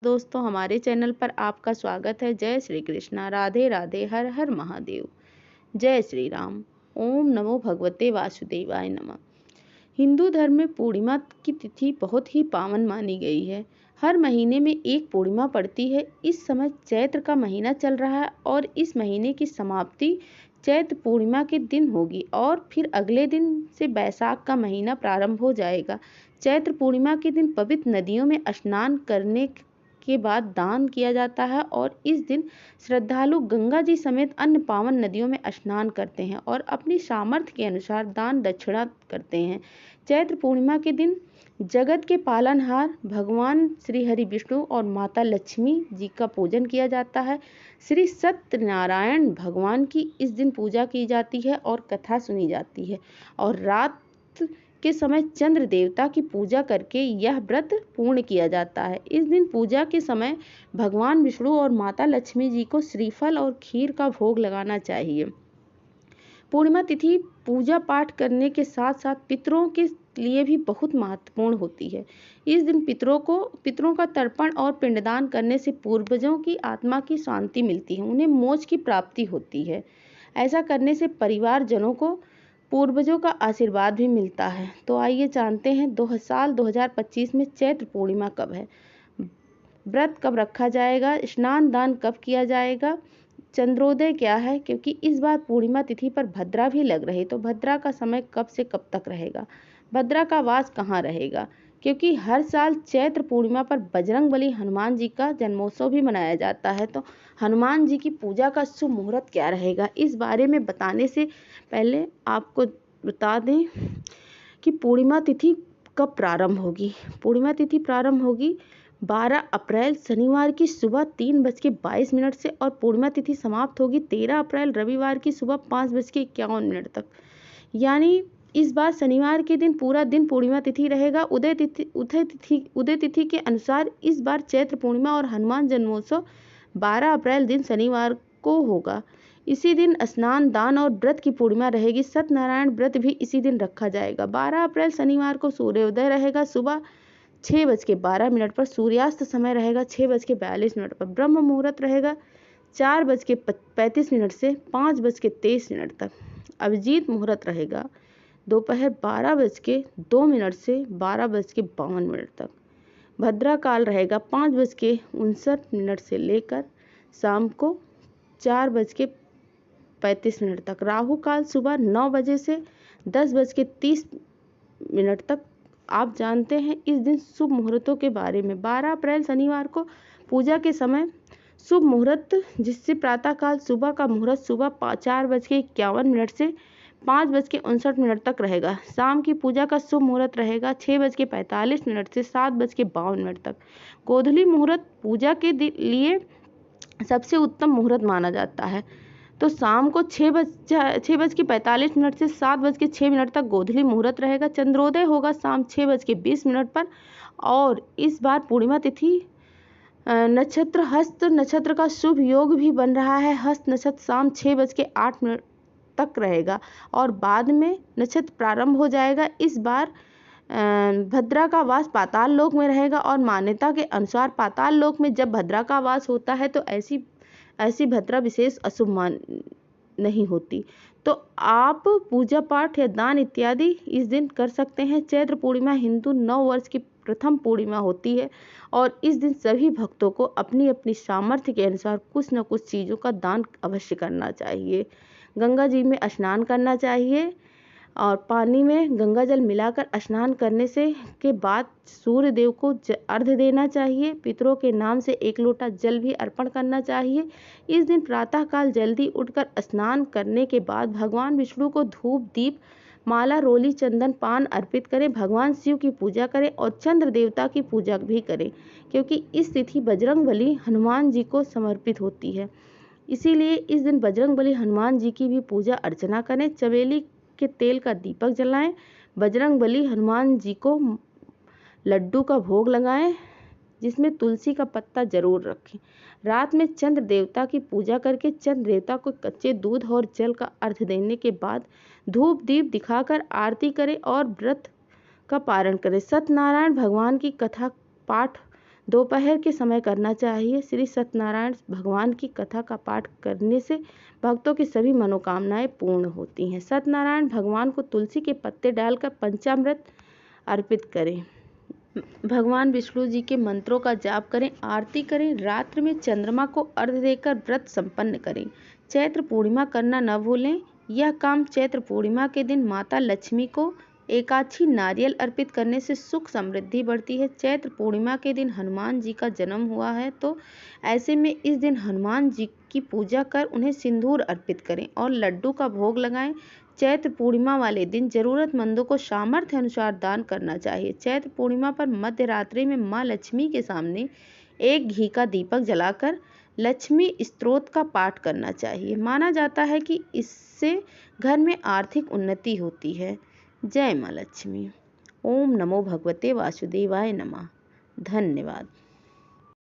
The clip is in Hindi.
दोस्तों, हमारे चैनल पर आपका स्वागत है। जय श्री कृष्णा, राधे राधे, हर हर महादेव, जय श्री राम। ओम नमो भगवते वासुदेवाय नमः। हिंदू धर्म में पूर्णिमा की तिथि बहुत ही पावन मानी गई है। हर महीने में एक पूर्णिमा पड़ती है। इस समय चैत्र का महीना चल रहा है और इस महीने की समाप्ति चैत्र पूर्णिमा के दिन होगी और फिर अगले दिन से बैसाख का महीना प्रारंभ हो जाएगा। चैत्र पूर्णिमा के दिन पवित्र नदियों में स्नान करने के बाद दान किया जाता है और इस दिन श्रद्धालु गंगा जी समेत अन्य पावन नदियों में स्नान करते हैं और अपनी सामर्थ्य के अनुसार दान दक्षिणा करते हैं। चैत्र पूर्णिमा के दिन जगत के पालनहार भगवान श्री हरि विष्णु और माता लक्ष्मी जी का पूजन किया जाता है। श्री सत्यनारायण भगवान की इस दिन पूजा की जाती है और कथा सुनी जाती है और रात के समय चंद्र देवता की पूजा करके यह व्रत पूर्ण किया जाता है। इस दिन पूजा के समय भगवान विष्णु और माता लक्ष्मी जी को श्रीफल और खीर का भोग लगाना चाहिए। पूर्णिमा तिथि पूजा पाठ करने के साथ साथ पितरों के लिए भी बहुत महत्वपूर्ण होती है। इस दिन पितरों का तर्पण और पिंडदान करने से पूर्वजों की आत्मा की शांति मिलती है, उन्हें मोक्ष की प्राप्ति होती है। ऐसा करने से परिवारजनों को पूर्वजों का आशीर्वाद भी मिलता है। तो आइए जानते हैं 2025 में चैत्र पूर्णिमा कब है, व्रत कब रखा जाएगा, स्नान दान कब किया जाएगा, चंद्रोदय क्या है, क्योंकि इस बार पूर्णिमा तिथि पर भद्रा भी लग रही, तो भद्रा का समय कब से कब तक रहेगा, भद्रा का वास कहाँ रहेगा, क्योंकि हर साल चैत्र पूर्णिमा पर बजरंगबली हनुमान जी का जन्मोत्सव भी मनाया जाता है। तो हनुमान जी की पूजा का शुभ मुहूर्त क्या रहेगा, इस बारे में बताने से पहले आपको बता दें कि पूर्णिमा तिथि कब प्रारंभ होगी। पूर्णिमा तिथि प्रारंभ होगी 12 अप्रैल शनिवार की सुबह 3:22 से और पूर्णिमा तिथि समाप्त होगी 13 अप्रैल रविवार की सुबह 5:51 तक। यानी इस बार शनिवार के दिन पूरा दिन पूर्णिमा तिथि रहेगा। उदय तिथि के अनुसार इस बार चैत्र पूर्णिमा और हनुमान जन्मोत्सव 12 अप्रैल दिन शनिवार को होगा। इसी दिन स्नान दान और व्रत की पूर्णिमा रहेगी। सत्यनारायण व्रत भी इसी दिन रखा जाएगा। 12 अप्रैल शनिवार को सूर्योदय रहेगा सुबह 6:12 पर। सूर्यास्त समय रहेगा 6:42 पर। ब्रह्म मुहूर्त रहेगा 4:35 से 5:23 तक। अभिजीत मुहूर्त रहेगा दोपहर 12:02 से 12:52 तक। भद्रा काल रहेगा 5:59 से लेकर शाम को 4:35 तक। राहु काल सुबह 9 बजे से 10:30 तक। आप जानते हैं इस दिन शुभ मुहूर्तों के बारे में। 12 अप्रैल शनिवार को पूजा के समय शुभ मुहूर्त, जिससे प्रातःकाल सुबह का मुहूर्त सुबह 4:51 से 5:59 तक रहेगा। शाम की पूजा का शुभ मुहूर्त रहेगा 6:45 से 7:52 तक। गोधूली मुहूर्त पूजा के लिए सबसे उत्तम मुहूर्त माना जाता है। तो शाम को 6:45 से 7:06 तक गोधूली मुहूर्त रहेगा। चंद्रोदय होगा शाम 6:20 पर और इस बार पूर्णिमा तिथि नक्षत्र हस्त नक्षत्र का शुभ योग भी बन रहा है। हस्त नक्षत्र शाम 6:08 तक रहेगा और बाद में नक्षत्र प्रारंभ हो जाएगा। इस बार भद्रा का वास पाताल लोक में रहेगा और मान्यता के अनुसार पाताल लोक में जब भद्रा का वास होता है तो ऐसी भद्रा विशेष अशुभ नहीं होती। तो आप पूजा पाठ या दान इत्यादि इस दिन कर सकते हैं। चैत्र पूर्णिमा हिंदू नव वर्ष की प्रथम पूर्णिमा होती है और इस दिन सभी भक्तों को अपनी अपनी सामर्थ्य के अनुसार कुछ न कुछ चीज़ों का दान अवश्य करना चाहिए। गंगा जी में स्नान करना चाहिए और पानी में गंगा जल मिलाकर स्नान करने के बाद सूर्य देव को अर्घ्य देना चाहिए। पितरों के नाम से 1 लोटा जल भी अर्पण करना चाहिए। इस दिन प्रातःकाल जल्दी उठकर स्नान करने के बाद भगवान विष्णु को धूप दीप माला रोली चंदन पान अर्पित करें। भगवान शिव की पूजा करें और चंद्र देवता की पूजा भी करें, क्योंकि इस तिथि बजरंगबली हनुमान जी को समर्पित होती है। इसीलिए इस दिन बजरंगबली हनुमान जी की भी पूजा अर्चना करें। चमेली के तेल का दीपक जलाएं। बजरंगबली हनुमान जी को लड्डू का भोग लगाएं, जिसमें तुलसी का पत्ता जरूर रखें। रात में चंद्र देवता की पूजा करके चंद्र देवता को कच्चे दूध और जल का अर्घ्य देने के बाद धूप दीप दिखाकर आरती करें और व्रत का पारण करें। सत्यनारायण भगवान की कथा पाठ दोपहर के समय करना चाहिए। श्री सत्यनारायण भगवान की कथा का पाठ करने से भक्तों की सभी मनोकामनाएं पूर्ण होती हैं। सत्यनारायण भगवान को तुलसी के पत्ते डालकर पंचामृत अर्पित करें। भगवान विष्णु जी के मंत्रों का जाप करें, आरती करें। रात्रि में चंद्रमा को अर्घ्य देकर व्रत संपन्न करें। चैत्र पूर्णिमा करना न भूलें। यह काम चैत्र पूर्णिमा के दिन माता लक्ष्मी को एकाछी नारियल अर्पित करने से सुख समृद्धि बढ़ती है। चैत्र पूर्णिमा के दिन हनुमान जी का जन्म हुआ है, तो ऐसे में इस दिन हनुमान जी की पूजा कर उन्हें सिंदूर अर्पित करें और लड्डू का भोग लगाएं। चैत्र पूर्णिमा वाले दिन जरूरतमंदों को सामर्थ्य अनुसार दान करना चाहिए। चैत्र पूर्णिमा पर मध्य रात्रि में मां लक्ष्मी के सामने एक घी का दीपक जलाकर लक्ष्मी स्तोत्र का पाठ करना चाहिए। माना जाता है कि इससे घर में आर्थिक उन्नति होती है। जय मां लक्ष्मी। ओम नमो भगवते वासुदेवाय नमः। धन्यवाद।